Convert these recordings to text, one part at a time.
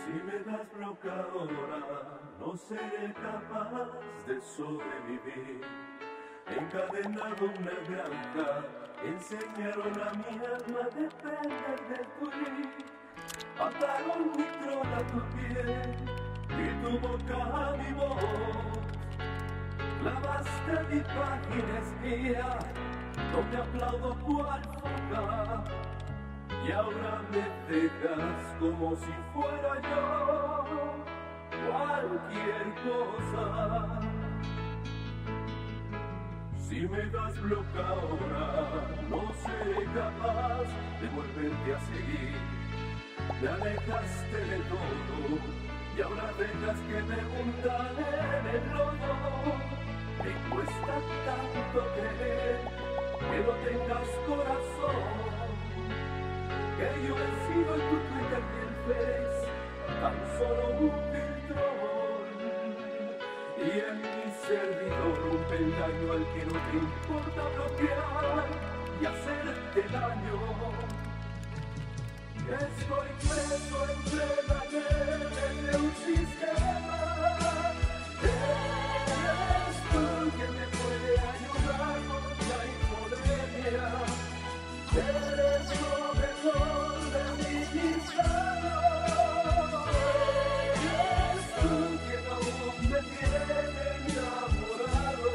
Si me das bronca ahora, no seré capaz de sobrevivir. Encadenado a una granja, enseñaron a mi alma a depender del tuyo. Ataron mi trono a tu piel y tu boca a mi voz. Clavaste mi página espía, donde aplaudo cual foca. Y ahora me dejas como si fuera yo cualquier cosa. Si me das bloque ahora, no seré capaz de volverte a seguir. Me alejaste de todo y ahora dejas que me hunda en el lodo. Me cuesta tanto creer que no tengas corazón, que yo he sido en tu Twitter y el Face tan solo un filtrón, y en mi servidor un peldaño al que no te importa bloquear y hacerte daño. Estoy preso entre la red de un sistema. Eres tú quien me puede ayudar con la infodemia. Eres lo mejor de mi listado. Eres tú quien aún me tiene enamorado.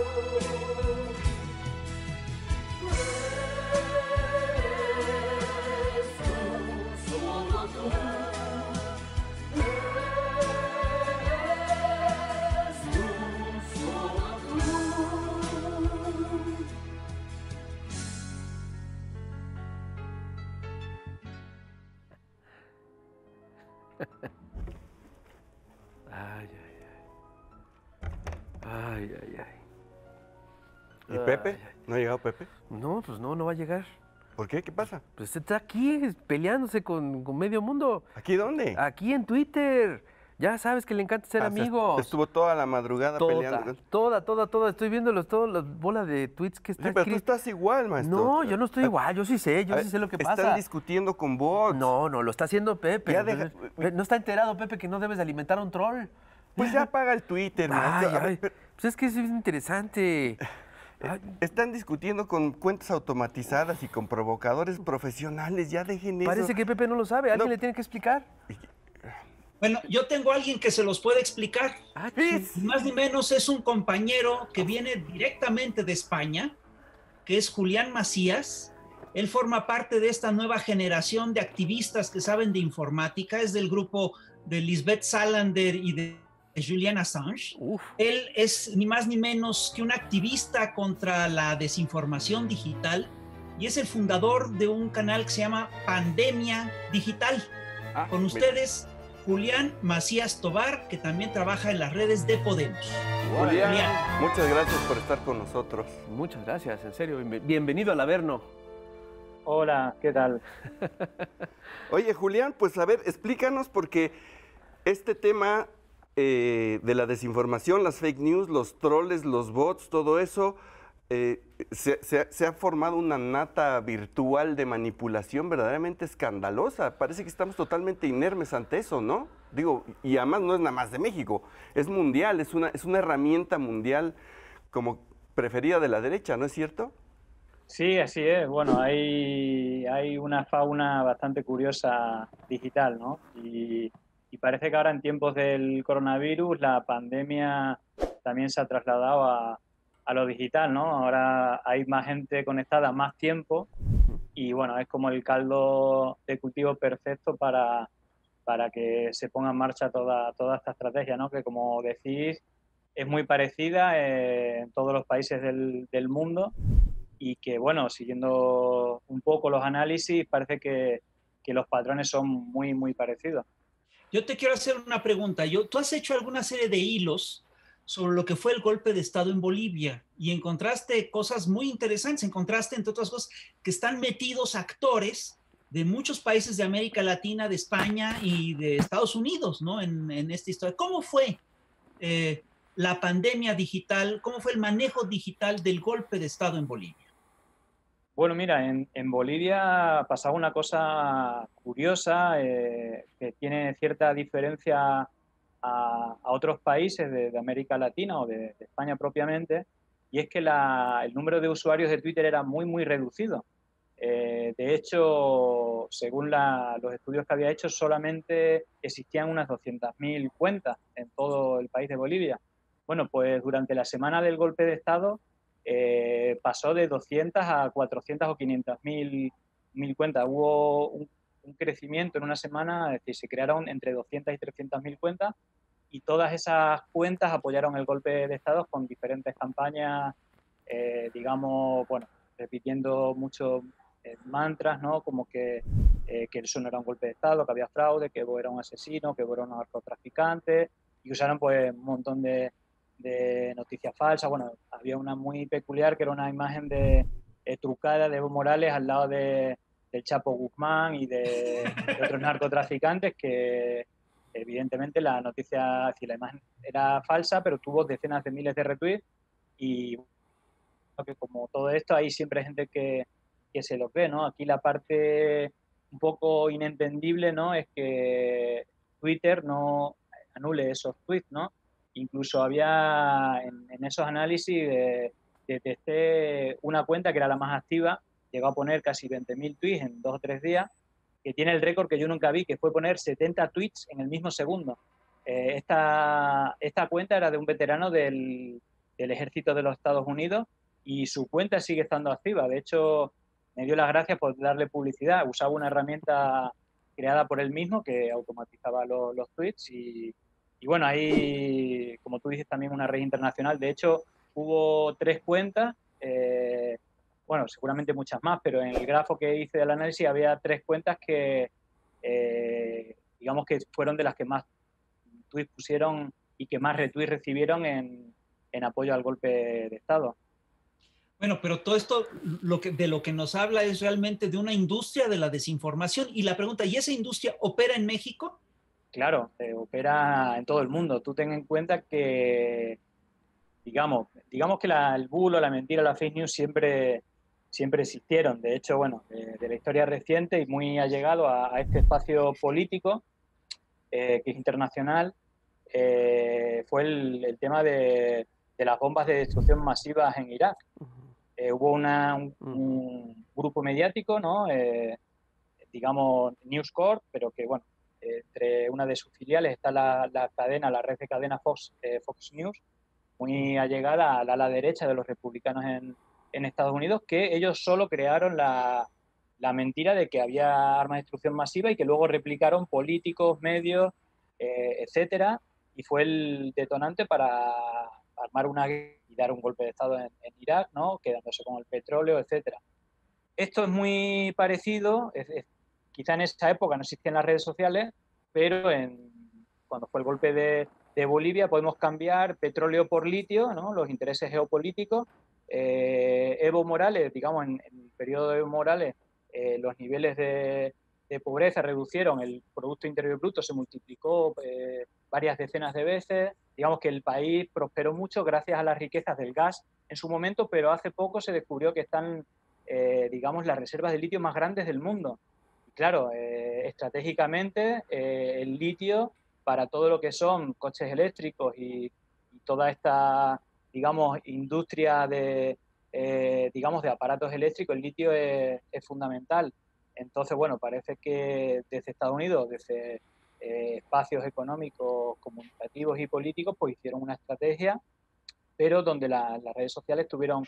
Eres tú, solo tú. Eres tú, solo tú. Ay, ay, ay. Ay, ay, ay. ¿Y Pepe? Ay, ay. ¿No ha llegado Pepe? No, pues no, no va a llegar. ¿Por qué? ¿Qué pasa? Pues está aquí peleándose con medio mundo. ¿Aquí dónde? Aquí en Twitter. Ya sabes que le encanta ser Ah, se amigos. Estuvo toda la madrugada peleando. Toda. Estoy viendo todas las bolas de tweets que está Sí, pero tú escrito. estás igual, maestro. No, yo no estoy igual. Yo sí sé, yo A sí ver, sé lo que Están pasa. discutiendo con bots. No, lo está haciendo Pepe. Ya deja- Entonces, no está enterado, Pepe, que no debes alimentar a un troll. Pues ya apaga el Twitter, maestro. Ay, A ver, ay. Pues es que es interesante. Ay, están discutiendo con cuentas automatizadas y con provocadores profesionales. Ya dejen eso. parece que Pepe no lo sabe. Alguien No. le tiene que explicar. Bueno, yo tengo a alguien que se los puede explicar. Ah, Sí. chis. Ni más ni menos es un compañero que viene directamente de España, que es Julián Macías. Él forma parte de esta nueva generación de activistas que saben de informática. Es del grupo de Lisbeth Salander y de Julian Assange. Uf. Él es ni más ni menos que un activista contra la desinformación digital y es el fundador de un canal que se llama Pandemia Digital. Ah, Con mira. ustedes, Julián Macías Tobar, que también trabaja en las redes de Podemos. Julián, muchas gracias por estar con nosotros. Muchas gracias, en serio. Bienvenido al Averno. Hola, ¿qué tal? Oye, Julián, pues a ver, explícanos porque este tema de la desinformación, las fake news, los troles, los bots, todo eso, se ha formado una nata virtual de manipulación verdaderamente escandalosa. Parece que estamos totalmente inermes ante eso, ¿no? Digo, y además no es nada más de México, es mundial, es una herramienta mundial como preferida de la derecha, ¿no es cierto? Sí, así es. Bueno, hay una fauna bastante curiosa digital, ¿no? Y parece que ahora en tiempos del coronavirus la pandemia también se ha trasladado a lo digital, ¿no? Ahora hay más gente conectada más tiempo y bueno, es como el caldo de cultivo perfecto para que se ponga en marcha toda esta estrategia, ¿no? Que como decís es muy parecida en todos los países del mundo y que, bueno, siguiendo un poco los análisis, parece que los patrones son muy, muy parecidos. Yo te quiero hacer una pregunta. Tú has hecho alguna serie de hilos sobre lo que fue el golpe de Estado en Bolivia y encontraste cosas muy interesantes. Encontraste, entre otras cosas, que están metidos actores de muchos países de América Latina, de España y de Estados Unidos, ¿no? En esta historia. ¿Cómo fue la pandemia digital? ¿Cómo fue el manejo digital del golpe de Estado en Bolivia? Bueno, mira, en Bolivia pasaba una cosa curiosa que tiene cierta diferencia a otros países de América Latina o de España propiamente, y es que el número de usuarios de Twitter era muy, muy reducido. De hecho, según los estudios que había hecho, solamente existían unas 200.000 cuentas en todo el país de Bolivia. Bueno, pues durante la semana del golpe de Estado pasó de 200 a 400 o 500.000 cuentas. Hubo un crecimiento en una semana, es decir, se crearon entre 200 y 300.000 cuentas, y todas esas cuentas apoyaron el golpe de Estado con diferentes campañas, digamos, bueno, repitiendo muchos mantras, ¿no? Como que eso no era un golpe de Estado, que había fraude, que Evo era un asesino, que Evo era un narcotraficante, y usaron pues un montón de noticias falsas. Bueno, había una muy peculiar que era una imagen trucada de Evo Morales al lado del Chapo Guzmán y de otros narcotraficantes, que evidentemente la noticia, es decir, la imagen era falsa, pero tuvo decenas de miles de retweets, y que como todo esto hay siempre gente que se lo cree, ¿no? Aquí la parte un poco inentendible, ¿no? Es que Twitter no anule esos tweets, ¿no? Incluso había en esos análisis detecté una cuenta que era la más activa, llegó a poner casi 20.000 tweets en 2 o 3 días, que tiene el récord que yo nunca vi, que fue poner 70 tweets en el mismo segundo. Esta cuenta era de un veterano del ejército de los Estados Unidos, y su cuenta sigue estando activa. De hecho, me dio las gracias por darle publicidad. Usaba una herramienta creada por él mismo que automatizaba los tweets, y bueno, ahí, como tú dices, también una red internacional. De hecho, hubo 3 cuentas, bueno, seguramente muchas más, pero en el grafo que hice del análisis había 3 cuentas que, digamos que fueron de las que más tweets pusieron y que más retweets recibieron en apoyo al golpe de Estado. Bueno, pero todo esto de lo que nos habla es realmente de una industria de la desinformación. Y la pregunta, ¿y esa industria opera en México? Claro, opera en todo el mundo. Tú ten en cuenta que, digamos que el bulo, la mentira, la fake news siempre existieron. De hecho, bueno, de la historia reciente y muy allegado a este espacio político, que es internacional, fue el tema de las bombas de destrucción masivas en Irak. Hubo un grupo mediático, ¿no? Digamos News Corp, pero que, bueno, entre una de sus filiales está la red de cadena Fox News, muy allegada al ala derecha de los republicanos en Estados Unidos, que ellos solo crearon la mentira de que había armas de destrucción masiva, y que luego replicaron políticos, medios, etcétera, y fue el detonante para armar una guerra y dar un golpe de Estado en Irak, ¿no? Quedándose con el petróleo, etcétera. Esto es muy parecido, quizá en esa época no existían las redes sociales, pero cuando fue el golpe de Bolivia podemos cambiar petróleo por litio, ¿no? Los intereses geopolíticos. Evo Morales, digamos, en el periodo de Evo Morales, los niveles de pobreza reducieron, el Producto Interior Bruto se multiplicó varias decenas de veces. Digamos que el país prosperó mucho gracias a las riquezas del gas en su momento, pero hace poco se descubrió que están, digamos, las reservas de litio más grandes del mundo. Y claro, estratégicamente, el litio, para todo lo que son coches eléctricos y toda esta, digamos, industria digamos, de aparatos eléctricos, el litio es fundamental. Entonces, bueno, parece que desde Estados Unidos, desde espacios económicos, comunicativos y políticos, pues hicieron una estrategia, pero donde las redes sociales tuvieron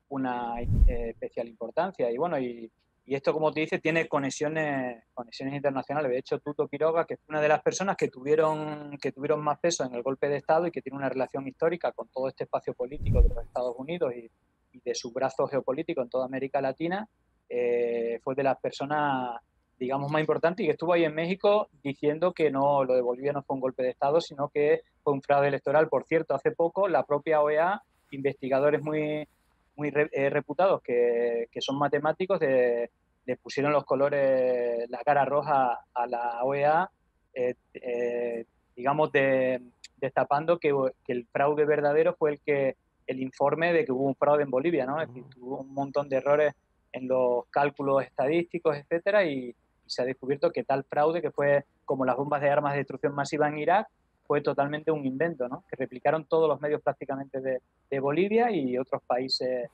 una especial importancia. Y bueno, y esto, como te dice, tiene conexiones internacionales. De hecho, Tuto Quiroga, que fue una de las personas que tuvieron más peso en el golpe de Estado y que tiene una relación histórica con todo este espacio político de los Estados Unidos y de su brazo geopolítico en toda América Latina, fue de las personas, digamos, más importantes, y que estuvo ahí en México diciendo que no, lo de Bolivia no fue un golpe de Estado, sino que fue un fraude electoral. Por cierto, hace poco la propia OEA, investigadores muy reputados que son matemáticos, le pusieron los colores, la cara roja a la OEA, digamos, destapando que el fraude verdadero fue el informe de que hubo un fraude en Bolivia, ¿no? Es decir, hubo un montón de errores en los cálculos estadísticos, etcétera, y se ha descubierto que tal fraude, que fue como las bombas de armas de destrucción masiva en Irak, fue totalmente un invento, ¿no? Que replicaron todos los medios prácticamente de Bolivia y otros países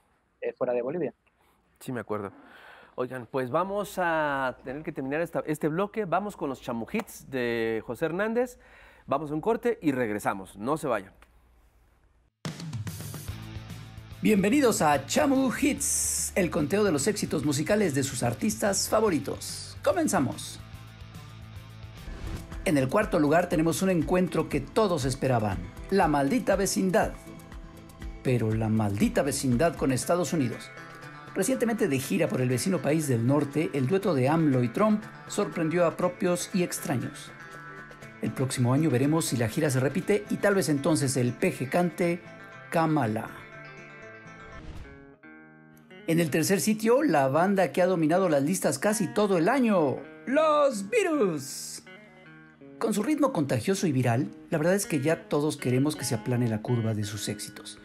fuera de Bolivia. Sí, me acuerdo. Oigan, pues vamos a tener que terminar este bloque. Vamos con los Chamu Hits de José Hernández. Vamos a un corte y regresamos. No se vayan. Bienvenidos a Chamu Hits, el conteo de los éxitos musicales de sus artistas favoritos. Comenzamos. En el cuarto lugar tenemos un encuentro que todos esperaban, La Maldita Vecindad. Pero la maldita vecindad con Estados Unidos. Recientemente de gira por el vecino país del norte, el dueto de AMLO y Trump sorprendió a propios y extraños. El próximo año veremos si la gira se repite y tal vez entonces el peje cante Kamala. En el tercer sitio, la banda que ha dominado las listas casi todo el año, Los Virus. Con su ritmo contagioso y viral, la verdad es que ya todos queremos que se aplane la curva de sus éxitos.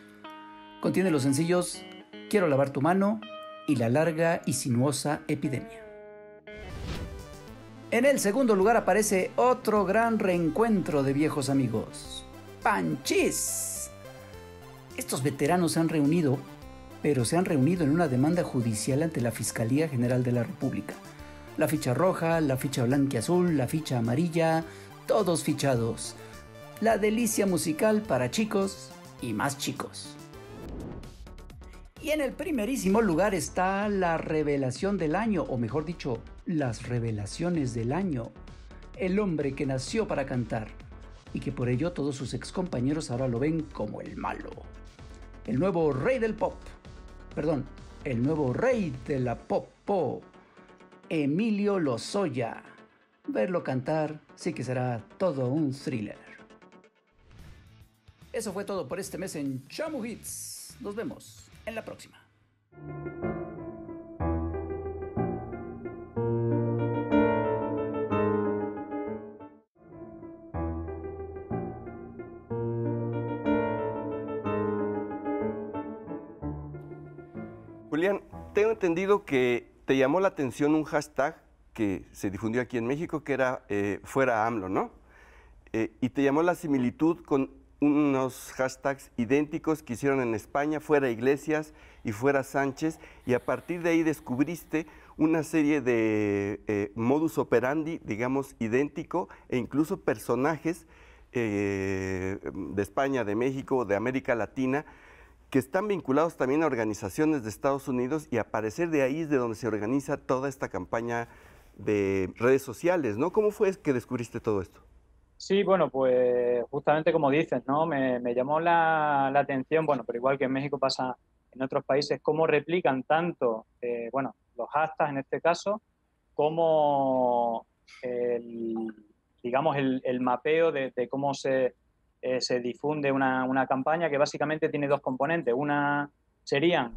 Contiene los sencillos Quiero lavar tu mano y La larga y sinuosa epidemia. En el segundo lugar aparece otro gran reencuentro de viejos amigos, Panchis. Estos veteranos se han reunido, pero se han reunido en una demanda judicial ante la Fiscalía General de la República. La ficha roja, la ficha blanquiazul, la ficha amarilla, todos fichados. La delicia musical para chicos y más chicos. Y en el primerísimo lugar está la revelación del año, o mejor dicho, las revelaciones del año. El hombre que nació para cantar y que por ello todos sus excompañeros ahora lo ven como el malo. El nuevo rey del pop. Perdón, el nuevo rey de la pop, Emilio Lozoya. Verlo cantar sí que será todo un thriller. Eso fue todo por este mes en Chamu Hits. Nos vemos en la próxima. Julián, tengo entendido que te llamó la atención un hashtag que se difundió aquí en México, que era Fuera AMLO, ¿no? Y te llamó la similitud con unos hashtags idénticos que hicieron en España, Fuera Iglesias y Fuera Sánchez, y a partir de ahí descubriste una serie de modus operandi, digamos, idéntico, e incluso personajes de España, de México, de América Latina, que están vinculados también a organizaciones de Estados Unidos, y a parecer de ahí es de donde se organiza toda esta campaña de redes sociales, ¿no? ¿Cómo fue que descubriste todo esto? Sí, bueno, pues justamente como dices, ¿no? Me llamó la atención, bueno, pero igual que en México pasa en otros países, cómo replican tanto, bueno, los hashtags en este caso, como digamos, el mapeo de cómo se difunde una campaña que básicamente tiene dos componentes. Una serían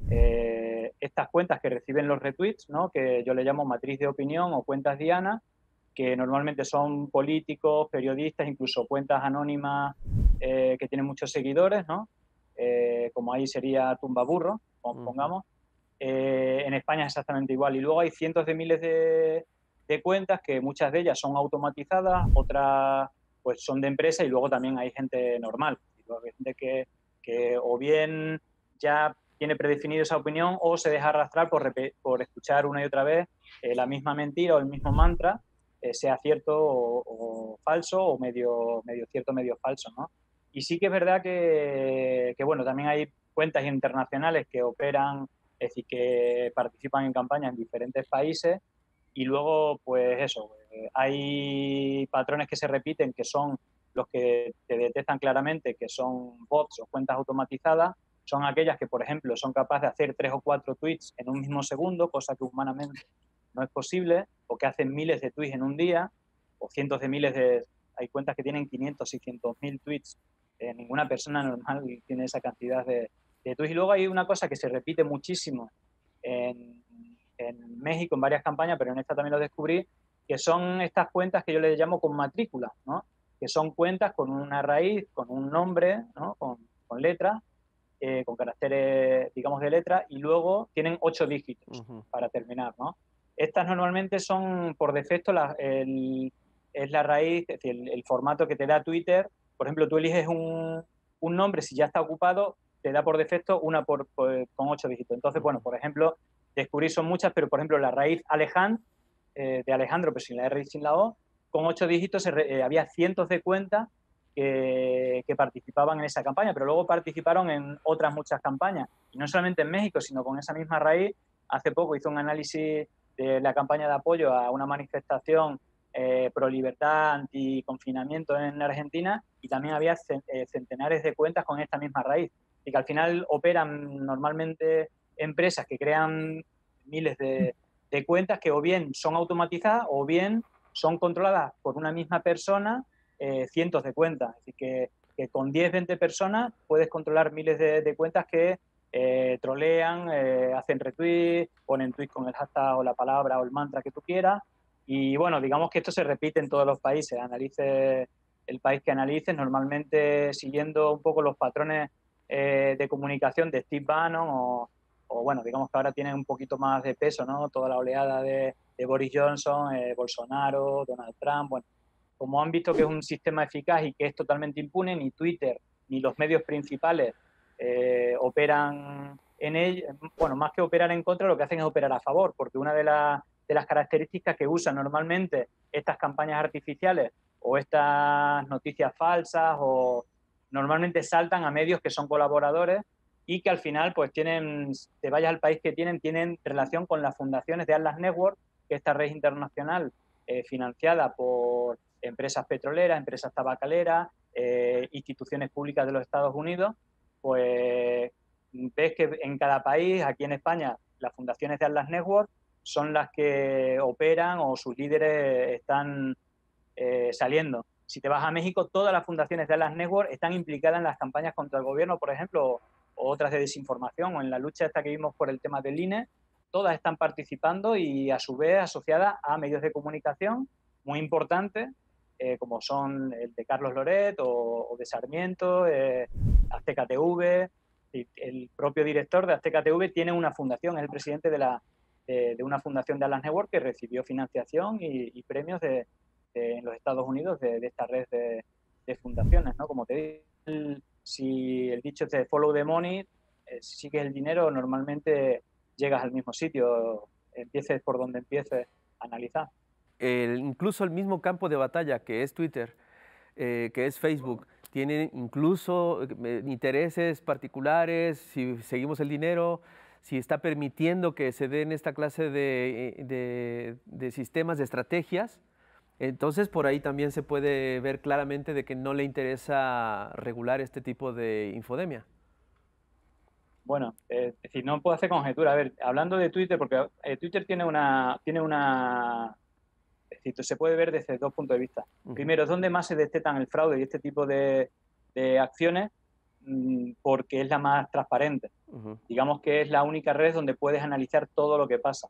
estas cuentas que reciben los retweets, ¿no? Que yo le llamo matriz de opinión o cuentas diana, que normalmente son políticos, periodistas, incluso cuentas anónimas que tienen muchos seguidores, ¿no? Como ahí sería Tumbaburro, pongamos. En España es exactamente igual. Y luego hay cientos de miles de cuentas que muchas de ellas son automatizadas, otras pues son de empresa, y luego también hay gente normal. Hay gente que o bien ya tiene predefinido esa opinión o se deja arrastrar por escuchar una y otra vez la misma mentira o el mismo mantra, sea cierto o falso, o medio cierto, medio falso, ¿no? Y sí que es verdad que bueno, también hay cuentas internacionales que operan, es decir, que participan en campañas en diferentes países, y luego, pues eso, hay patrones que se repiten, que son los que te detectan claramente que son bots o cuentas automatizadas. Son aquellas que, por ejemplo, son capaces de hacer 3 o 4 tweets en un mismo segundo, cosa que humanamente no es posible, o que hacen miles de tweets en un día, o cientos de miles de... Hay cuentas que tienen 500, 600.000 tweets. Ninguna persona normal tiene esa cantidad de tweets. Y luego hay una cosa que se repite muchísimo en México, en varias campañas, pero en esta también lo descubrí, que son estas cuentas que yo les llamo con matrícula, ¿no? Que son cuentas con una raíz, con un nombre, ¿no? Con letras, con caracteres, digamos, de letra, y luego tienen 8 dígitos para terminar, ¿no? Estas normalmente son, por defecto, es la raíz, es decir, el formato que te da Twitter. Por ejemplo, tú eliges un nombre, si ya está ocupado, te da por defecto una con 8 dígitos. Entonces, bueno, por ejemplo, descubrir son muchas, pero por ejemplo, la raíz Alejandro, de Alejandro, pero sin la R y sin la O, con 8 dígitos había cientos de cuentas que participaban en esa campaña, pero luego participaron en otras muchas campañas. Y no solamente en México, sino con esa misma raíz. Hace poco hizo un análisis de la campaña de apoyo a una manifestación pro libertad, anticonfinamiento en Argentina, y también había centenares de cuentas con esta misma raíz. Y que al final operan normalmente empresas que crean miles de cuentas que o bien son automatizadas o bien son controladas por una misma persona, cientos de cuentas. Así que con 10, 20 personas puedes controlar miles de cuentas que trolean, hacen retweets, ponen tweets con el hashtag o la palabra o el mantra que tú quieras. Y bueno, digamos que esto se repite en todos los países. Analices el país que analices, normalmente siguiendo un poco los patrones de comunicación de Steve Bannon o bueno, digamos que ahora tienen un poquito más de peso, ¿no? Toda la oleada de Boris Johnson, Bolsonaro, Donald Trump. Bueno, como han visto que es un sistema eficaz y que es totalmente impune, ni Twitter ni los medios principales operan en él. Bueno, más que operar en contra, lo que hacen es operar a favor, porque una de las características que usan normalmente estas campañas artificiales o estas noticias falsas o normalmente saltan a medios que son colaboradores y que al final pues te vayas al país que tienen relación con las fundaciones de Atlas Network, que es esta red internacional financiada por empresas petroleras, empresas tabacaleras, instituciones públicas de los Estados Unidos. Pues ves que en cada país, aquí en España, las fundaciones de Atlas Network son las que operan o sus líderes están saliendo. Si te vas a México, todas las fundaciones de Atlas Network están implicadas en las campañas contra el gobierno, por ejemplo, o otras de desinformación, o en la lucha esta que vimos por el tema del INE. Todas están participando y a su vez asociadas a medios de comunicación muy importantes, como son el de Carlos Loret o de Sarmiento, Azteca TV. El propio director de Azteca TV tiene una fundación, es el presidente de una fundación de Atlas Network que recibió financiación y premios en los Estados Unidos de esta red de fundaciones, ¿no? Como te digo, si el dicho es de follow the money, si sigues el dinero, normalmente llegas al mismo sitio, empieces por donde empieces a analizar. Incluso el mismo campo de batalla que es Twitter, que es Facebook, tienen incluso intereses particulares, si seguimos el dinero, si está permitiendo que se den esta clase de sistemas, de estrategias. Entonces, por ahí también se puede ver claramente de que no le interesa regular este tipo de infodemia. Bueno, es decir, no puedo hacer conjetura. A ver, hablando de Twitter, porque Twitter tiene es decir, se puede ver desde 2 puntos de vista. Primero, es donde más se detectan el fraude y este tipo de acciones, porque es la más transparente. Digamos que es la única red donde puedes analizar todo lo que pasa.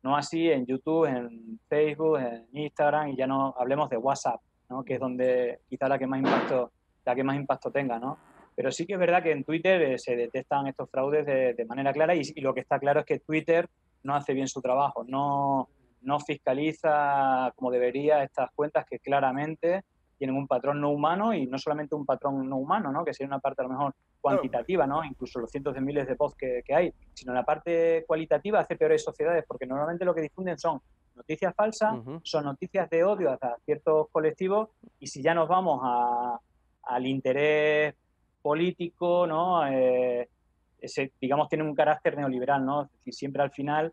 No así en YouTube, en Facebook, en Instagram, y ya no hablemos de WhatsApp, ¿no? Que es donde quizá la que más impacto tenga, ¿no? Pero sí que es verdad que en Twitter se detectan estos fraudes de manera clara y lo que está claro es que Twitter no hace bien su trabajo, no fiscaliza como debería estas cuentas que claramente tienen un patrón no humano, y no solamente un patrón no humano, ¿no? Que sería una parte a lo mejor cuantitativa, ¿no? Incluso los cientos de miles de posts que hay, sino la parte cualitativa hace peores sociedades, porque normalmente lo que difunden son noticias falsas, son noticias de odio hacia ciertos colectivos, y si ya nos vamos al interés político, ¿no? Digamos, tiene un carácter neoliberal, ¿no? Es decir, siempre al final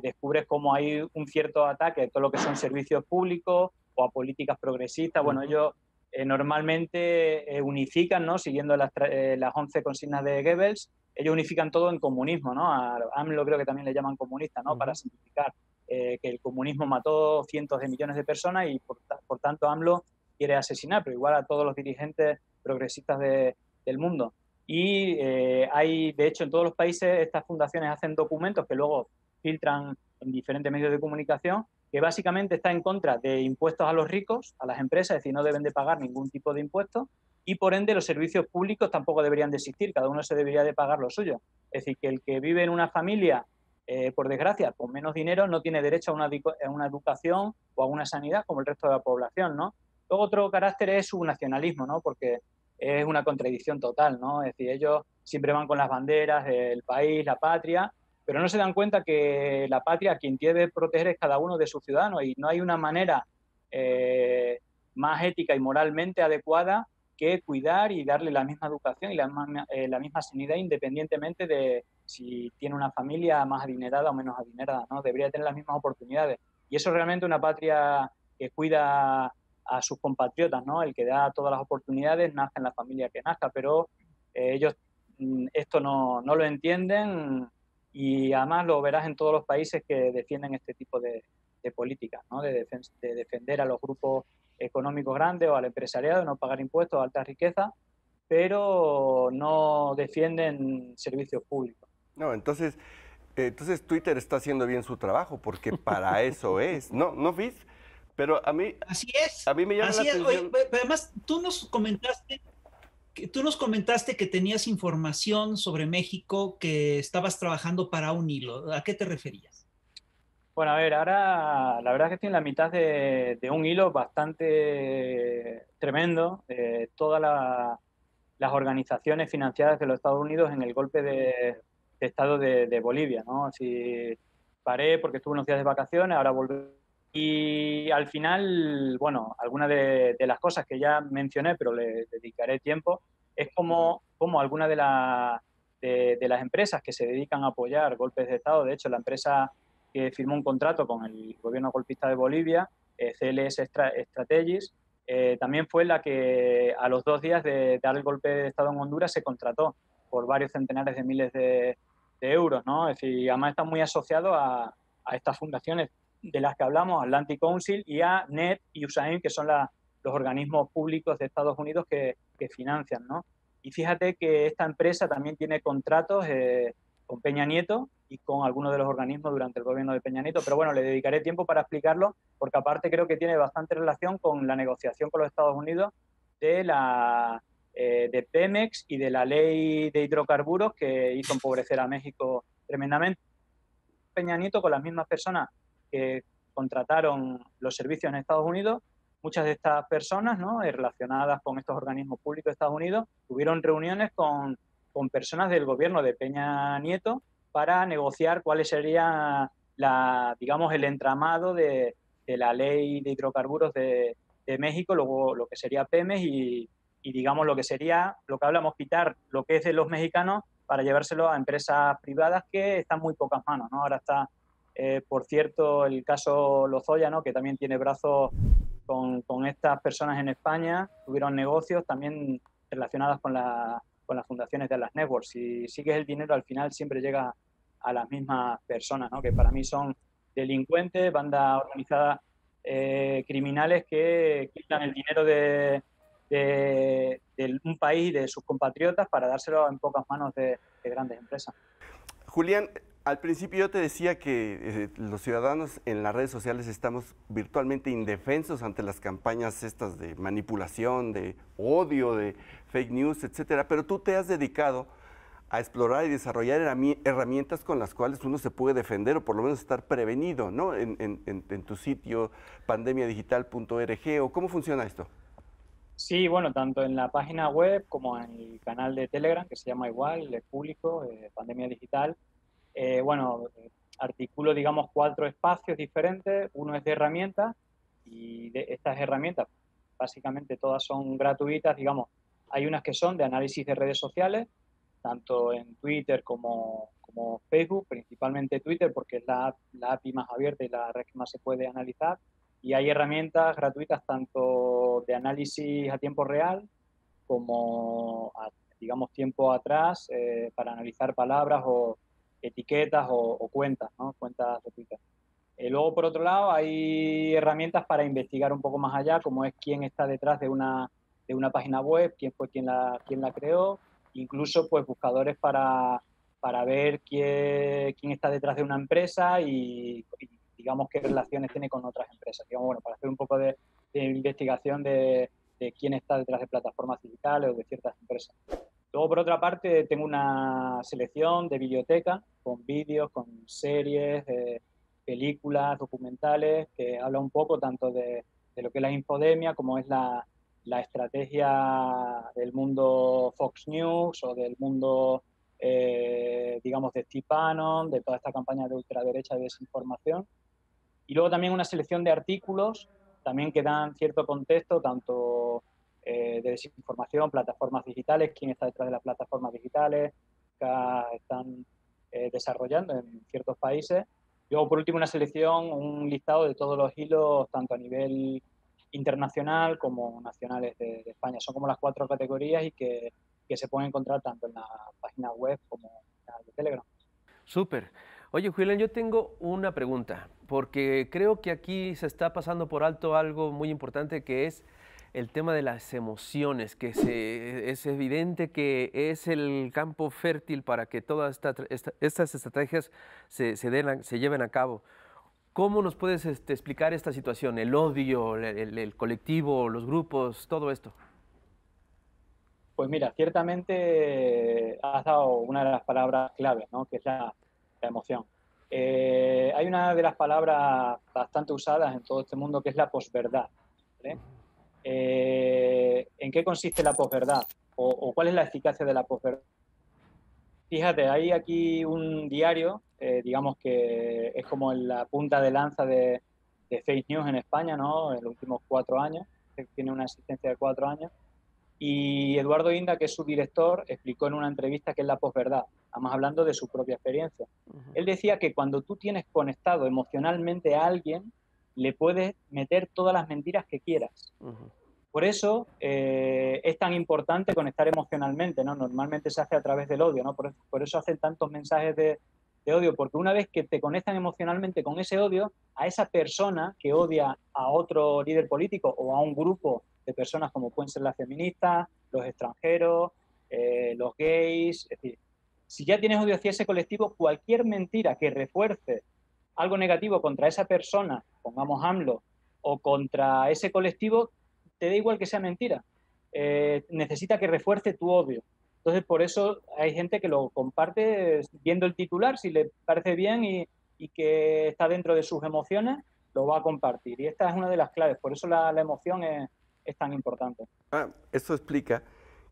descubres cómo hay un cierto ataque a todo lo que son servicios públicos o a políticas progresistas. Bueno, ellos normalmente unifican, ¿no? Siguiendo las 11 consignas de Goebbels, ellos unifican todo en comunismo, ¿no? A AMLO creo que también le llaman comunista, ¿no? Para simplificar, que el comunismo mató cientos de millones de personas y por tanto AMLO quiere asesinar, pero igual a todos los dirigentes progresistas del mundo. Y hay, de hecho, en todos los países estas fundaciones hacen documentos que luego filtran en diferentes medios de comunicación, que básicamente está en contra de impuestos a los ricos, a las empresas, es decir, no deben de pagar ningún tipo de impuestos, y por ende los servicios públicos tampoco deberían de existir, cada uno se debería de pagar lo suyo. Es decir, que el que vive en una familia, por desgracia, con menos dinero, no tiene derecho a una educación o a una sanidad como el resto de la población, ¿no? Luego otro carácter es su nacionalismo, ¿no? Porque es una contradicción total, ¿no? Es decir, ellos siempre van con las banderas del país, la patria, pero no se dan cuenta que la patria quien debe proteger es cada uno de sus ciudadanos y no hay una manera más ética y moralmente adecuada que cuidar y darle la misma educación y la misma sanidad independientemente de si tiene una familia más adinerada o menos adinerada, ¿no? Debería tener las mismas oportunidades. Y eso es realmente una patria que cuida a sus compatriotas, ¿no? El que da todas las oportunidades, nazca en la familia que nazca, pero ellos esto no lo entienden y además lo verás en todos los países que defienden este tipo de políticas, ¿no? De defender a los grupos económicos grandes o al empresariado, no pagar impuestos, alta riqueza, pero no defienden servicios públicos. No, entonces Twitter está haciendo bien su trabajo, porque para eso es. No, ¿no, Fis? Pero a mí me llama la atención. Oye, pero además, tú nos comentaste que tenías información sobre México, que estabas trabajando para un hilo. ¿A qué te referías? Bueno, a ver, ahora la verdad es que estoy en la mitad de un hilo bastante tremendo de todas las organizaciones financiadas de los Estados Unidos en el golpe de Estado de Bolivia, ¿no? Así paré porque estuve unos días de vacaciones, ahora volví. Y al final, bueno, algunas de las cosas que ya mencioné, pero le dedicaré tiempo, es como algunas de las empresas que se dedican a apoyar golpes de Estado, de hecho, la empresa que firmó un contrato con el gobierno golpista de Bolivia, CLS Strategies, también fue la que a los 2 días de dar el golpe de Estado en Honduras se contrató por varios centenares de miles de euros, ¿no? Es decir, además está muy asociado a estas fundaciones de las que hablamos, Atlantic Council y a NET y USAID, que son los organismos públicos de Estados Unidos que financian, ¿no? Y fíjate que esta empresa también tiene contratos con Peña Nieto y con algunos de los organismos durante el gobierno de Peña Nieto, pero bueno, le dedicaré tiempo para explicarlo, porque aparte creo que tiene bastante relación con la negociación con los Estados Unidos de Pemex y de la ley de hidrocarburos que hizo empobrecer a México tremendamente. Peña Nieto con las mismas personas que contrataron los servicios en Estados Unidos, muchas de estas personas, ¿no?, relacionadas con estos organismos públicos de Estados Unidos, tuvieron reuniones con personas del gobierno de Peña Nieto para negociar cuál sería digamos, el entramado de la ley de hidrocarburos de México, luego lo que sería Pemex y digamos lo que sería, lo que hablamos, quitar lo que es de los mexicanos para llevárselo a empresas privadas que están en muy pocas manos, ¿no? Ahora está, por cierto, el caso Lozoya, ¿no?, que también tiene brazos con estas personas en España, tuvieron negocios también relacionados con las fundaciones de las networks. Si sigues el dinero, al final siempre llega a las mismas personas, ¿no?, que para mí son delincuentes, bandas organizadas criminales que quitan el dinero de un país y de sus compatriotas para dárselo en pocas manos de grandes empresas. Julián, al principio yo te decía que los ciudadanos en las redes sociales estamos virtualmente indefensos ante las campañas estas de manipulación, de odio, de fake news, etcétera, pero tú te has dedicado a explorar y desarrollar herramientas con las cuales uno se puede defender o por lo menos estar prevenido, ¿no? En tu sitio pandemiadigital.org, ¿o cómo funciona esto? Sí, bueno, tanto en la página web como en el canal de Telegram, que se llama igual, es público, Pandemia Digital. Articulo, digamos, 4 espacios diferentes. Uno es de herramientas y de estas herramientas, básicamente todas son gratuitas, digamos. Hay unas que son de análisis de redes sociales, tanto en Twitter como Facebook, principalmente Twitter, porque es la API más abierta y la red que más se puede analizar. Y hay herramientas gratuitas tanto de análisis a tiempo real como, digamos, tiempo atrás para analizar palabras o etiquetas o cuentas, ¿no?, cuentas de Twitter. Luego, por otro lado, hay herramientas para investigar un poco más allá, como es quién está detrás de una página web, quién fue quien la creó, incluso pues buscadores para ver quién está detrás de una empresa y digamos, qué relaciones tiene con otras empresas. Digamos, bueno, para hacer un poco de investigación de quién está detrás de plataformas digitales o de ciertas empresas. Luego, por otra parte, tengo una selección de biblioteca con vídeos, con series, películas, documentales, que habla un poco tanto de lo que es la infodemia, como es la estrategia del mundo Fox News o del mundo, digamos, de Steve Bannon, de toda esta campaña de ultraderecha y desinformación. Y luego también una selección de artículos también que dan cierto contexto, tanto de desinformación, plataformas digitales, quién está detrás de las plataformas digitales, que están desarrollando en ciertos países. Luego, por último, una selección, un listado de todos los hilos, tanto a nivel internacional como nacionales de España. Son como las 4 categorías y que se pueden encontrar tanto en la página web como en el canal de Telegram. Súper. Oye, Julián, yo tengo una pregunta, porque creo que aquí se está pasando por alto algo muy importante, que es el tema de las emociones, que es evidente que es el campo fértil para que todas estas estrategias se lleven a cabo. ¿Cómo nos puedes explicar esta situación? El odio, el colectivo, los grupos, todo esto. Pues mira, ciertamente has dado una de las palabras claves, ¿no? Que es la emoción. Hay una de las palabras bastante usadas en todo este mundo que es la posverdad, ¿vale? ¿En qué consiste la posverdad? ¿O cuál es la eficacia de la posverdad? Fíjate, hay aquí un diario, digamos que es como la punta de lanza de fake news en España, ¿no? En los últimos 4 años, que tiene una existencia de 4 años. Y Eduardo Inda, que es su director, explicó en una entrevista qué es la posverdad, además hablando de su propia experiencia. Él decía que cuando tú tienes conectado emocionalmente a alguien, le puedes meter todas las mentiras que quieras. Por eso es tan importante conectar emocionalmente, ¿no? Normalmente se hace a través del odio, ¿no? Por eso hacen tantos mensajes de odio, porque una vez que te conectan emocionalmente con ese odio, a esa persona que odia a otro líder político o a un grupo de personas como pueden ser las feministas, los extranjeros, los gays, es decir, si ya tienes odio hacia ese colectivo, cualquier mentira que refuerce algo negativo contra esa persona, pongamos AMLO, o contra ese colectivo, te da igual que sea mentira. Necesita que refuerce tu odio. Entonces, por eso hay gente que lo comparte viendo el titular, si le parece bien y que está dentro de sus emociones, lo va a compartir. Y esta es una de las claves, por eso la emoción es tan importante. Eso explica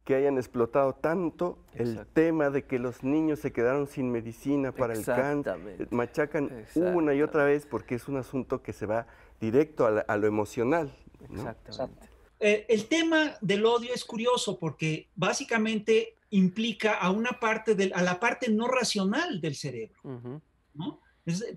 que hayan explotado tanto el tema de que los niños se quedaron sin medicina para el cáncer. Machacan una y otra vez porque es un asunto que se va directo a lo emocional, ¿no? Exactamente. El tema del odio es curioso porque básicamente implica a la parte no racional del cerebro, ¿no?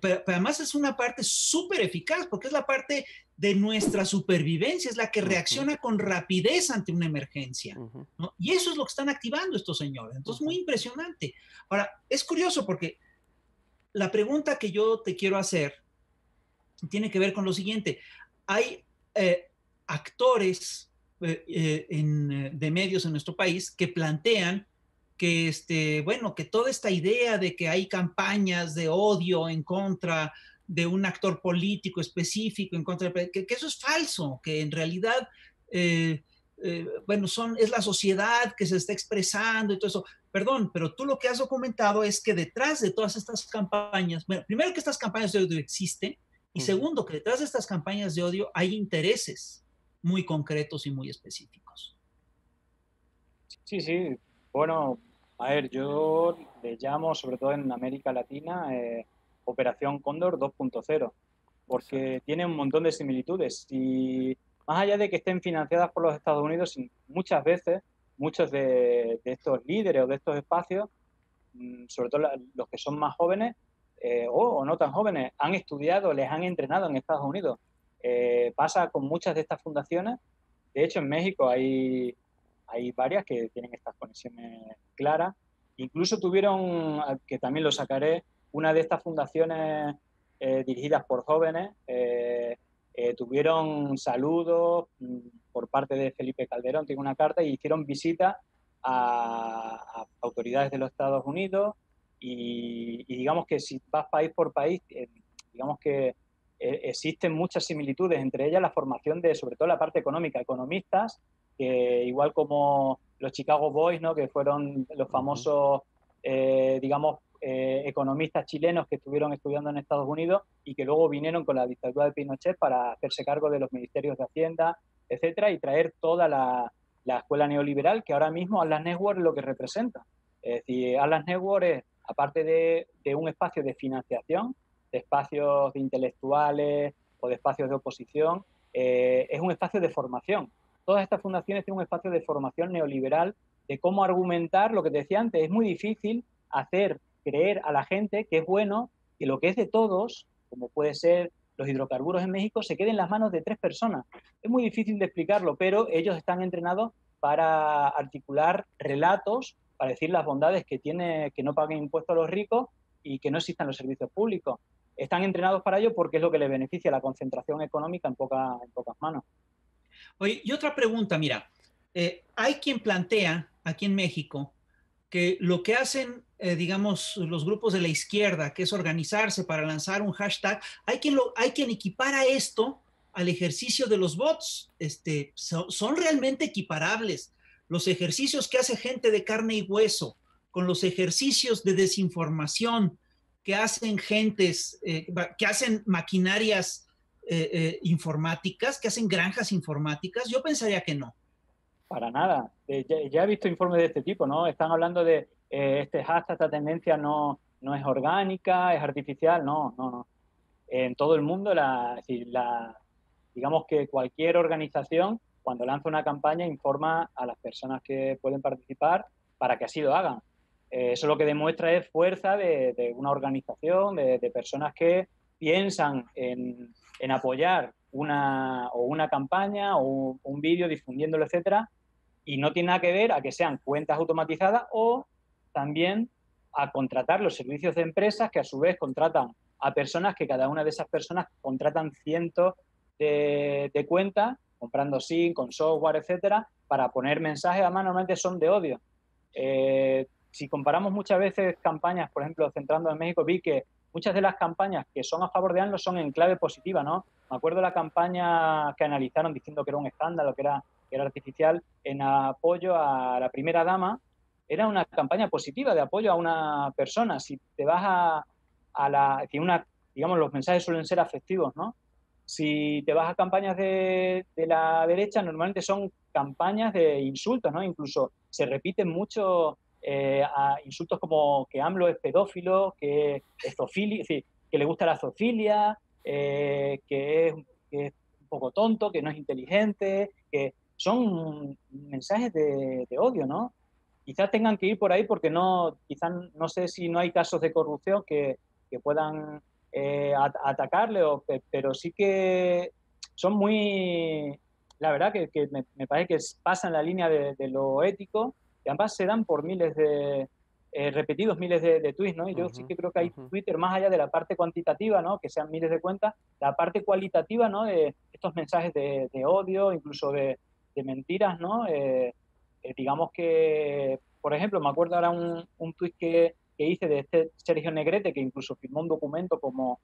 Pero además es una parte súper eficaz porque es la parte de nuestra supervivencia, es la que reacciona con rapidez ante una emergencia, ¿no? Y eso es lo que están activando estos señores. Entonces, muy impresionante. Ahora, es curioso porque la pregunta que yo te quiero hacer tiene que ver con lo siguiente. Hay actores de medios en nuestro país que plantean que, bueno, que toda esta idea de que hay campañas de odio en contra de un actor político específico, que eso es falso, que en realidad, bueno, es la sociedad que se está expresando y todo eso. Perdón, pero tú lo que has documentado es que detrás de todas estas campañas, bueno, primero que estas campañas de odio existen, y segundo, que detrás de estas campañas de odio hay intereses muy concretos y muy específicos. Sí. Bueno, a ver, yo le llamo, sobre todo en América Latina, Operación Cóndor 2.0, porque tiene un montón de similitudes. Y más allá de que estén financiadas por los Estados Unidos, muchas veces, muchos de estos líderes o de estos espacios, sobre todo los que son más jóvenes, o no tan jóvenes, han estudiado, les han entrenado en Estados Unidos. Pasa con muchas de estas fundaciones. De hecho, en México hay varias que tienen estas conexiones claras. Incluso tuvieron, que también lo sacaré, una de estas fundaciones dirigidas por jóvenes, tuvieron saludos por parte de Felipe Calderón, tiene una carta, y hicieron visitas a autoridades de los Estados Unidos y digamos que si vas país por país, digamos que existen muchas similitudes, entre ellas la formación de, sobre todo la parte económica, economistas, que igual como los Chicago Boys, ¿no? Que fueron los famosos, digamos, economistas chilenos que estuvieron estudiando en Estados Unidos y que luego vinieron con la dictadura de Pinochet para hacerse cargo de los ministerios de Hacienda, etcétera, y traer toda la escuela neoliberal que ahora mismo Atlas Network es lo que representa. Es decir, Atlas Network es, aparte de un espacio de financiación, de espacios de intelectuales o de espacios de oposición, es un espacio de formación. Todas estas fundaciones tienen un espacio de formación neoliberal de cómo argumentar lo que te decía antes. Es muy difícil hacer creer a la gente que es bueno que lo que es de todos, como puede ser los hidrocarburos en México, se quede en las manos de 3 personas. Es muy difícil de explicarlo, pero ellos están entrenados para articular relatos, para decir las bondades que tiene que no paguen impuestos a los ricos y que no existan los servicios públicos. Están entrenados para ello porque es lo que les beneficia la concentración económica en pocas manos. Oye, y otra pregunta, mira, hay quien plantea aquí en México que lo que hacen, digamos, los grupos de la izquierda, que es organizarse para lanzar un hashtag, hay quien equipara esto al ejercicio de los bots. Son realmente equiparables. Los ejercicios que hace gente de carne y hueso con los ejercicios de desinformación que hacen gentes, que hacen maquinarias informáticas, que hacen granjas informáticas, yo pensaría que no. Para nada. Ya he visto informes de este tipo, ¿no? Están hablando de este hashtag, esta tendencia no es orgánica, es artificial. No. En todo el mundo, digamos que cualquier organización, cuando lanza una campaña, informa a las personas que pueden participar para que así lo hagan. Eso lo que demuestra es fuerza de una organización, de personas que piensan en apoyar una campaña o un vídeo difundiéndolo, etcétera, y no tiene nada que ver a que sean cuentas automatizadas o también a contratar los servicios de empresas que a su vez contratan a personas que cada una de esas personas contratan cientos de cuentas, comprando SIM, con software, etcétera, para poner mensajes, además normalmente son de odio. Si comparamos muchas veces campañas, por ejemplo, centrando en México, vi que muchas de las campañas que son a favor de AMLO son en clave positiva, ¿no? Me acuerdo la campaña que analizaron diciendo que era un escándalo, que era artificial, en apoyo a la primera dama. Era una campaña positiva de apoyo a una persona. Si te vas digamos, los mensajes suelen ser afectivos, ¿no? Si te vas a campañas de la derecha, normalmente son campañas de insultos, ¿no? Incluso se repiten mucho a insultos como que AMLO es pedófilo, que es zoofilia, es decir, que le gusta la zoofilia, que es un poco tonto, que no es inteligente, que son mensajes de odio, ¿no? Quizás tengan que ir por ahí porque quizás no sé si no hay casos de corrupción que puedan atacarle, pero sí que son muy, la verdad que me parece que pasan la línea de lo ético, y además se dan por repetidos miles de tweets, ¿no? Y yo sí que creo que hay Twitter, más allá de la parte cuantitativa, ¿no? Que sean miles de cuentas, la parte cualitativa, ¿no? De estos mensajes de odio, incluso de mentiras, ¿no? Digamos que, por ejemplo, me acuerdo ahora un tuit que hice de este Sergio Negrete, que incluso firmó un documento como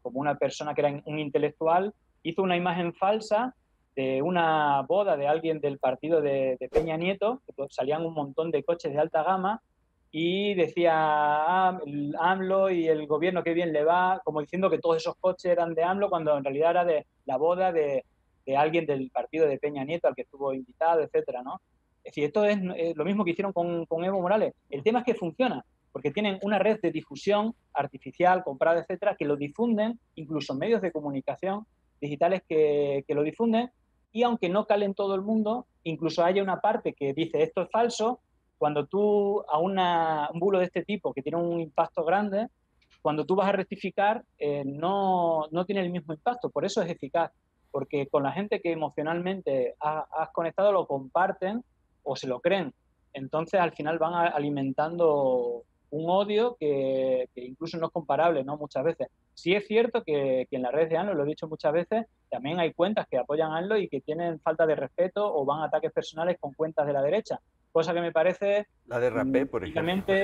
una persona que era un intelectual, hizo una imagen falsa de una boda de alguien del partido de Peña Nieto, que salían un montón de coches de alta gama, y decía AMLO y el gobierno qué bien le va, como diciendo que todos esos coches eran de AMLO, cuando en realidad era de la boda de alguien del partido de Peña Nieto al que estuvo invitado, etcétera, ¿no? Es decir, esto es lo mismo que hicieron con Evo Morales. El tema es que funciona, porque tienen una red de difusión artificial, comprada, etcétera, que lo difunden, incluso medios de comunicación digitales que lo difunden, y aunque no cale en todo el mundo, incluso haya una parte que dice esto es falso, cuando tú a un bulo de este tipo que tiene un impacto grande, cuando tú vas a rectificar, no tiene el mismo impacto, por eso es eficaz, porque con la gente que emocionalmente has conectado lo comparten o se lo creen, entonces al final van alimentando un odio que incluso no es comparable, ¿no? Muchas veces. Sí es cierto que en las redes de AMLO, lo he dicho muchas veces, también hay cuentas que apoyan a AMLO y que tienen falta de respeto o van a ataques personales con cuentas de la derecha, cosa que me parece... La de Rapé, por ejemplo.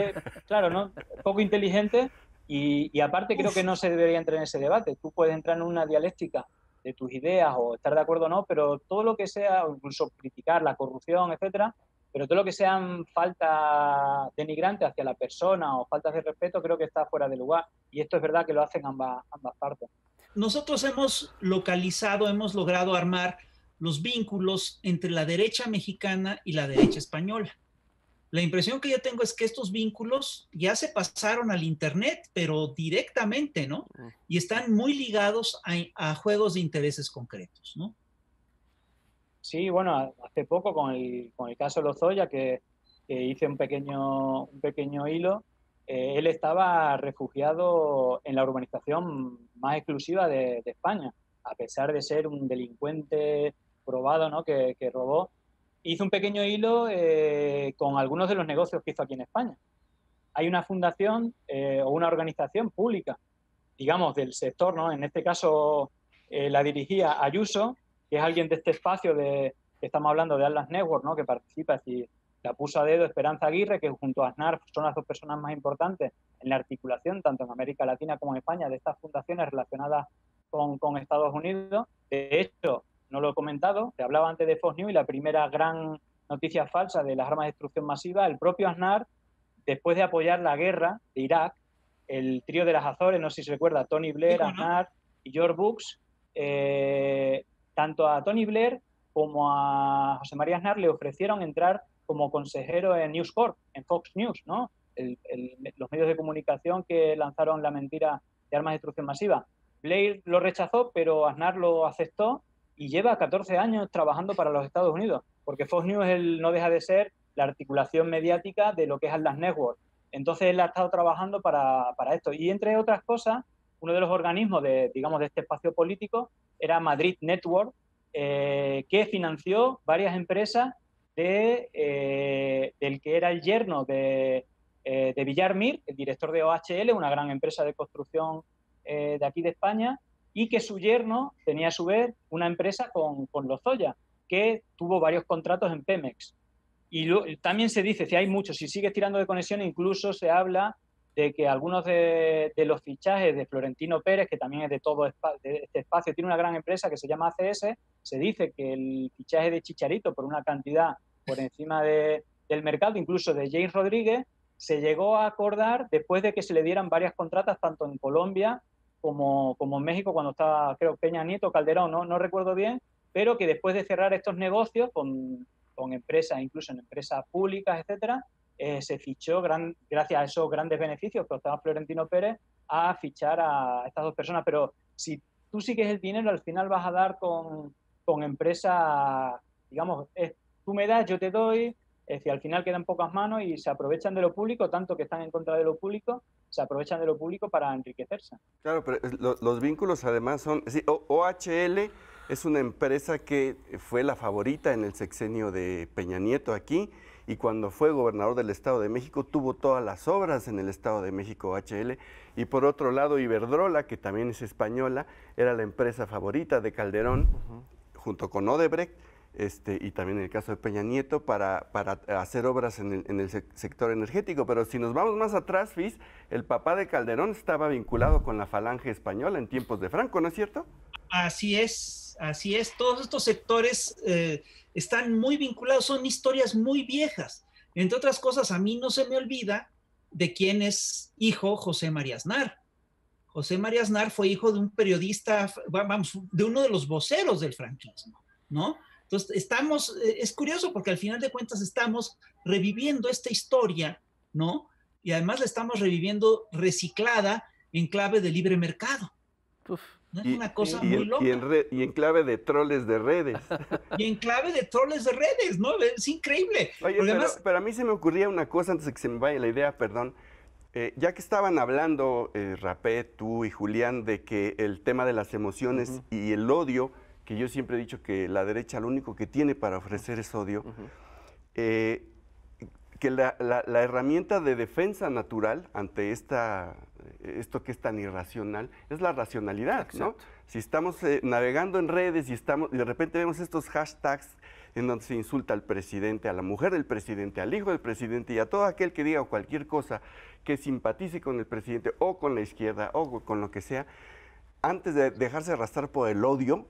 Claro, ¿no? Poco inteligente Y aparte creo que no se debería entrar en ese debate. Tú puedes entrar en una dialéctica de tus ideas o estar de acuerdo o no, pero todo lo que sea, o incluso criticar la corrupción, etcétera, pero todo lo que sean faltas denigrantes hacia la persona o faltas de respeto, creo que está fuera de lugar. Y esto es verdad que lo hacen ambas partes. Nosotros hemos localizado, hemos logrado armar los vínculos entre la derecha mexicana y la derecha española. La impresión que yo tengo es que estos vínculos ya se pasaron al Internet, pero directamente, ¿no? Y están muy ligados a juegos de intereses concretos, ¿no? Sí, bueno, hace poco con el caso Lozoya, que hice un pequeño hilo, él estaba refugiado en la urbanización más exclusiva de España, a pesar de ser un delincuente probado, ¿no? que robó. Hizo un pequeño hilo con algunos de los negocios que hizo aquí en España. Hay una fundación o una organización pública, digamos, del sector, ¿no? En este caso la dirigía Ayuso, que es alguien de este espacio que estamos hablando de Atlas Network, ¿no? Que participa, es decir, la puso a dedo Esperanza Aguirre, que junto a Aznar son las dos personas más importantes en la articulación, tanto en América Latina como en España, de estas fundaciones relacionadas con Estados Unidos. De hecho, no lo he comentado, te hablaba antes de Fox News y la primera gran noticia falsa de las armas de destrucción masiva, el propio Aznar, después de apoyar la guerra de Irak, el trío de las Azores, no sé si se recuerda, Tony Blair, Aznar y George Bush, tanto a Tony Blair como a José María Aznar le ofrecieron entrar como consejero en News Corp, en Fox News, ¿no? Los medios de comunicación que lanzaron la mentira de armas de destrucción masiva. Blair lo rechazó, pero Aznar lo aceptó y lleva 14 años trabajando para los Estados Unidos, porque Fox News no deja de ser la articulación mediática de lo que es Atlas Network. Entonces él ha estado trabajando para esto. Y entre otras cosas, uno de los organismos de este espacio político era Madrid Network, que financió varias empresas del que era el yerno de Villar Mir, el director de OHL, una gran empresa de construcción de aquí de España, y que su yerno tenía a su vez una empresa con Lozoya, que tuvo varios contratos en Pemex. Y también se dice, si hay muchos, si sigues tirando de conexión, incluso se habla de que algunos de los fichajes de Florentino Pérez, que también es de todo de este espacio, tiene una gran empresa que se llama ACS, se dice que el fichaje de Chicharito por una cantidad por encima del mercado, incluso de James Rodríguez, se llegó a acordar después de que se le dieran varias contratas tanto en Colombia como en México, cuando estaba, creo, Peña Nieto, Calderón, no recuerdo bien, pero que después de cerrar estos negocios con empresas, incluso en empresas públicas, etcétera, se fichó, gracias a esos grandes beneficios que obtenía Florentino Pérez, a fichar a estas dos personas. Pero si tú sigues el dinero, al final vas a dar con empresas, digamos, tú me das, yo te doy, es decir, al final quedan pocas manos y se aprovechan de lo público, tanto que están en contra de lo público, se aprovechan de lo público para enriquecerse. Claro, pero los vínculos además son... Sí, OHL es una empresa que fue la favorita en el sexenio de Peña Nieto aquí, y cuando fue gobernador del Estado de México tuvo todas las obras en el Estado de México, OHL, y por otro lado Iberdrola, que también es española, era la empresa favorita de Calderón, junto con Odebrecht, y también en el caso de Peña Nieto, para hacer obras en el sector energético. Pero si nos vamos más atrás, Fis, el papá de Calderón estaba vinculado con la Falange Española en tiempos de Franco, ¿no es cierto? Así es. Todos estos sectores están muy vinculados, son historias muy viejas. Entre otras cosas, a mí no se me olvida de quién es hijo José María Aznar. José María Aznar fue hijo de un periodista, de uno de los voceros del franquismo, ¿no? Entonces, es curioso porque al final de cuentas estamos reviviendo esta historia, ¿no? Y además la estamos reviviendo reciclada en clave de libre mercado. ¿No? Es una cosa muy loca. Y en clave de troles de redes. Y en clave de troles de redes, ¿no? Es increíble. Oye, pero a mí se me ocurría una cosa antes de que se me vaya la idea, perdón. Ya que estaban hablando, Rapé, tú y Julián, de que el tema de las emociones y el odio, que yo siempre he dicho que la derecha lo único que tiene para ofrecer es odio, que la herramienta de defensa natural ante esto que es tan irracional es la racionalidad, ¿no? Si estamos navegando en redes y de repente vemos estos hashtags en donde se insulta al presidente, a la mujer del presidente, al hijo del presidente y a todo aquel que diga cualquier cosa que simpatice con el presidente o con la izquierda o con lo que sea, antes de dejarse arrastrar por el odio,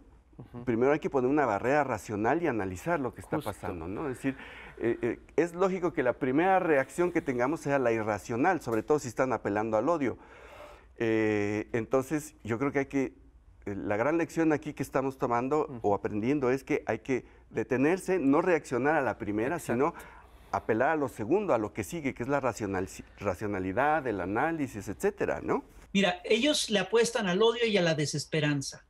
primero hay que poner una barrera racional y analizar lo que está pasando, ¿no? Es decir, es lógico que la primera reacción que tengamos sea la irracional, sobre todo si están apelando al odio. Entonces, yo creo que hay que, la gran lección aquí que estamos tomando o aprendiendo es que hay que detenerse, no reaccionar a la primera, sino apelar a lo segundo, a lo que sigue, que es la racionalidad, el análisis, etcétera, ¿no? Mira, ellos le apuestan al odio y a la desesperanza.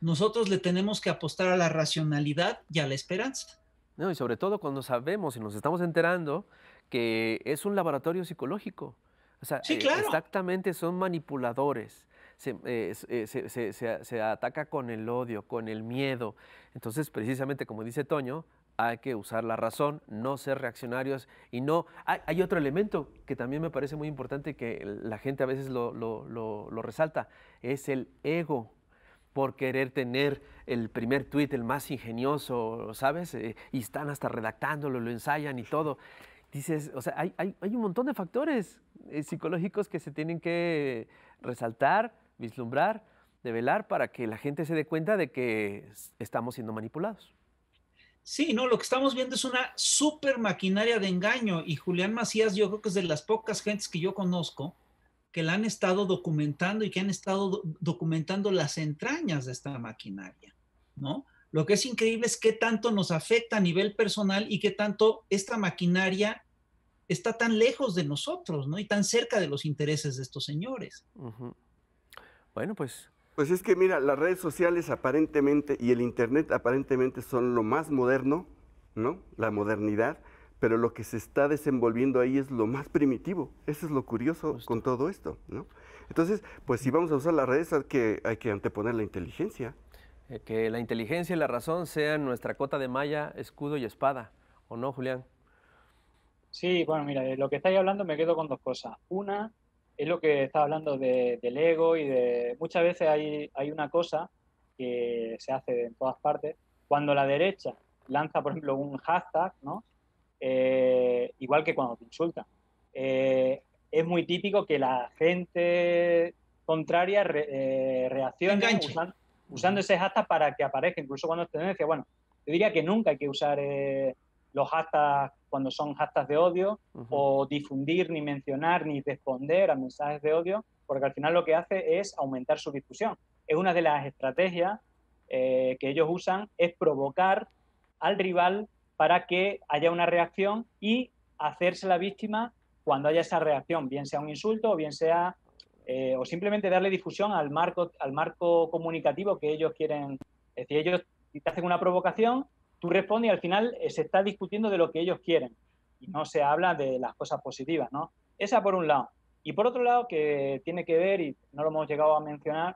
Nosotros le tenemos que apostar a la racionalidad y a la esperanza. No, y sobre todo cuando sabemos y nos estamos enterando que es un laboratorio psicológico. O sea, sí, claro. Exactamente, son manipuladores. Se ataca con el odio, con el miedo. Entonces, precisamente como dice Toño, hay que usar la razón, no ser reaccionarios y no... Hay otro elemento que también me parece muy importante y que la gente a veces lo resalta, es el ego. Por querer tener el primer tuit, el más ingenioso, ¿sabes? Y están hasta redactándolo, lo ensayan y todo. Dices, o sea, hay un montón de factores psicológicos que se tienen que resaltar, vislumbrar, develar para que la gente se dé cuenta de que estamos siendo manipulados. Sí, no, lo que estamos viendo es una súper maquinaria de engaño y Julián Macías yo creo que es de las pocas gentes que yo conozco que la han estado documentando y que han estado documentando las entrañas de esta maquinaria, ¿no? Lo que es increíble es qué tanto nos afecta a nivel personal y qué tanto esta maquinaria está tan lejos de nosotros, ¿no? Y tan cerca de los intereses de estos señores. Bueno, pues... Pues es que mira, las redes sociales aparentemente y el internet aparentemente son lo más moderno, ¿no? La modernidad, pero lo que se está desenvolviendo ahí es lo más primitivo. Eso es lo curioso con todo esto, ¿no? Entonces, pues si vamos a usar las redes hay que anteponer la inteligencia. Que la inteligencia y la razón sean nuestra cota de malla, escudo y espada, ¿o no, Julián? Sí, bueno, mira, de lo que estáis hablando me quedo con dos cosas. Una es lo que está hablando del ego y de... Muchas veces hay una cosa que se hace en todas partes. Cuando la derecha lanza, por ejemplo, un hashtag, ¿no? Igual que cuando te insultan. Es muy típico que la gente contraria reaccione usando ese hashtag para que aparezca, incluso cuando es tendencia. Bueno, yo diría que nunca hay que usar los hashtags cuando son hashtags de odio o difundir, ni mencionar, ni responder a mensajes de odio, porque al final lo que hace es aumentar su difusión. Es una de las estrategias que ellos usan, es provocar al rival para que haya una reacción y hacerse la víctima cuando haya esa reacción, bien sea un insulto o bien sea, o simplemente darle difusión al marco comunicativo que ellos quieren. Es decir, ellos te hacen una provocación, tú respondes y al final se está discutiendo de lo que ellos quieren y no se habla de las cosas positivas, ¿no? Esa por un lado. Y por otro lado, que tiene que ver, y no lo hemos llegado a mencionar,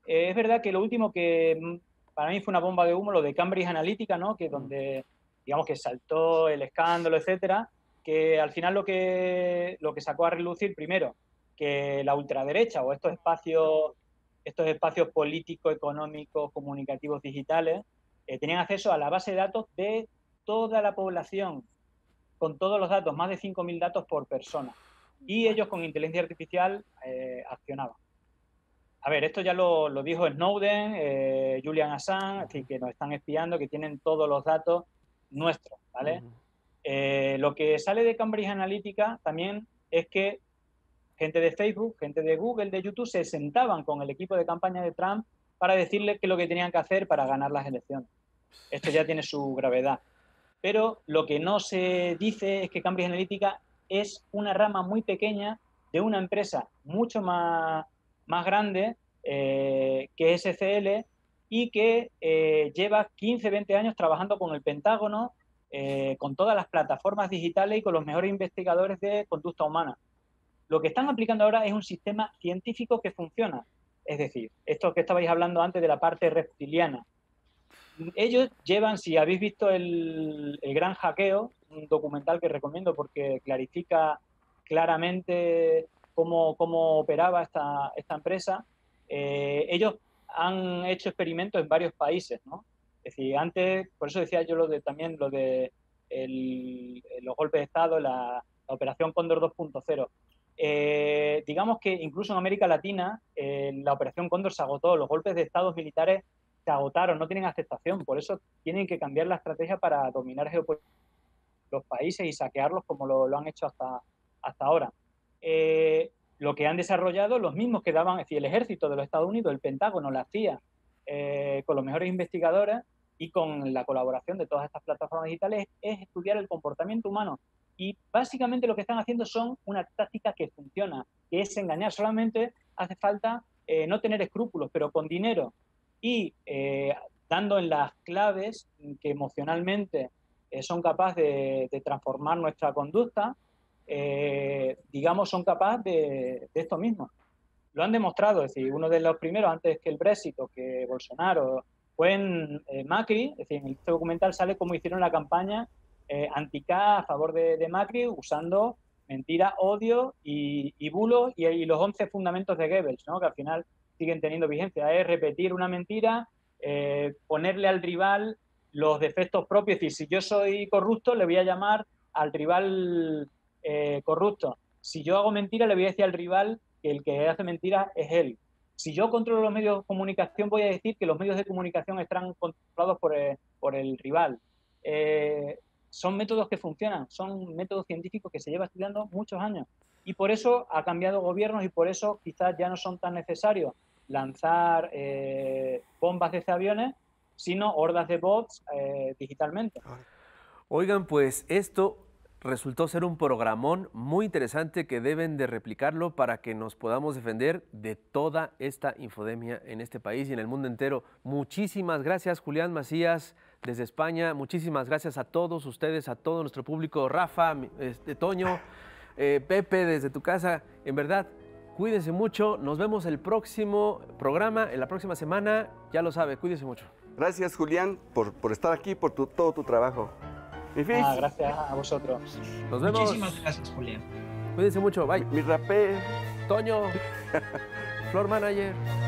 es verdad que lo último que para mí fue una bomba de humo, lo de Cambridge Analytica, ¿no? Que donde, digamos, que saltó el escándalo, etcétera, que al final lo que sacó a relucir, primero, que la ultraderecha o estos espacios políticos, económicos, comunicativos, digitales, tenían acceso a la base de datos de toda la población, con todos los datos, más de 5.000 datos por persona. Y ellos con inteligencia artificial accionaban. A ver, esto ya lo dijo Snowden, Julian Assange, es decir, que nos están espiando, que tienen todos los datos nuestros, ¿vale? Lo que sale de Cambridge Analytica también es que gente de Facebook, gente de Google, de YouTube, se sentaban con el equipo de campaña de Trump para decirles qué es lo que tenían que hacer para ganar las elecciones. Esto ya tiene su gravedad. Pero lo que no se dice es que Cambridge Analytica es una rama muy pequeña de una empresa mucho más grande, que es SCL, y que lleva 15, 20 años trabajando con el Pentágono, con todas las plataformas digitales y con los mejores investigadores de conducta humana. Lo que están aplicando ahora es un sistema científico que funciona. Es decir, esto que estabais hablando antes de la parte reptiliana. Ellos llevan, si habéis visto el Gran Hackeo, un documental que recomiendo porque clarifica claramente cómo operaba esta empresa, ellos han hecho experimentos en varios países, ¿no? Es decir, antes, por eso decía yo también lo de los golpes de Estado, la operación Cóndor 2.0. Digamos que incluso en América Latina la operación Cóndor se agotó, los golpes de Estados militares se agotaron, no tienen aceptación, por eso tienen que cambiar la estrategia para dominar geopolíticamente los países y saquearlos como lo han hecho hasta ahora. Lo que han desarrollado los mismos que daban, es decir, el ejército de los Estados Unidos, el Pentágono, la CIA, con los mejores investigadores y con la colaboración de todas estas plataformas digitales, es estudiar el comportamiento humano. Y básicamente lo que están haciendo son una táctica que funciona, que es engañar. Solamente hace falta no tener escrúpulos, pero con dinero y dando en las claves que emocionalmente son capaces de transformar nuestra conducta, digamos, son capaces de esto mismo. Lo han demostrado, es decir, uno de los primeros, antes que el Brexit o que Bolsonaro, fue en Macri. Es decir, en este documental sale cómo hicieron la campaña anti-K a favor de Macri, usando mentira, odio y bulos y los 11 fundamentos de Goebbels, ¿no? Que al final siguen teniendo vigencia. Es repetir una mentira, ponerle al rival los defectos propios. Es decir, si yo soy corrupto, le voy a llamar al rival corrupto. Si yo hago mentira, le voy a decir al rival que el que hace mentira es él. Si yo controlo los medios de comunicación, voy a decir que los medios de comunicación están controlados por el rival. Son métodos que funcionan, son métodos científicos que se llevan estudiando muchos años. Y por eso ha cambiado gobiernos y por eso quizás ya no son tan necesarios lanzar bombas desde aviones, sino hordas de bots digitalmente. Oigan, pues esto resultó ser un programón muy interesante que deben de replicarlo para que nos podamos defender de toda esta infodemia en este país y en el mundo entero. Muchísimas gracias, Julián Macías, desde España. Muchísimas gracias a todos ustedes, a todo nuestro público. Rafa, Toño, Pepe, desde tu casa. En verdad, cuídense mucho. Nos vemos el próximo programa, en la próxima semana. Ya lo sabe, cuídense mucho. Gracias, Julián, por estar aquí, por todo tu trabajo. Gracias a vosotros. Nos vemos. Muchísimas gracias, Julián. Cuídense mucho. Bye. Mi rapé. Toño. Floor Manager.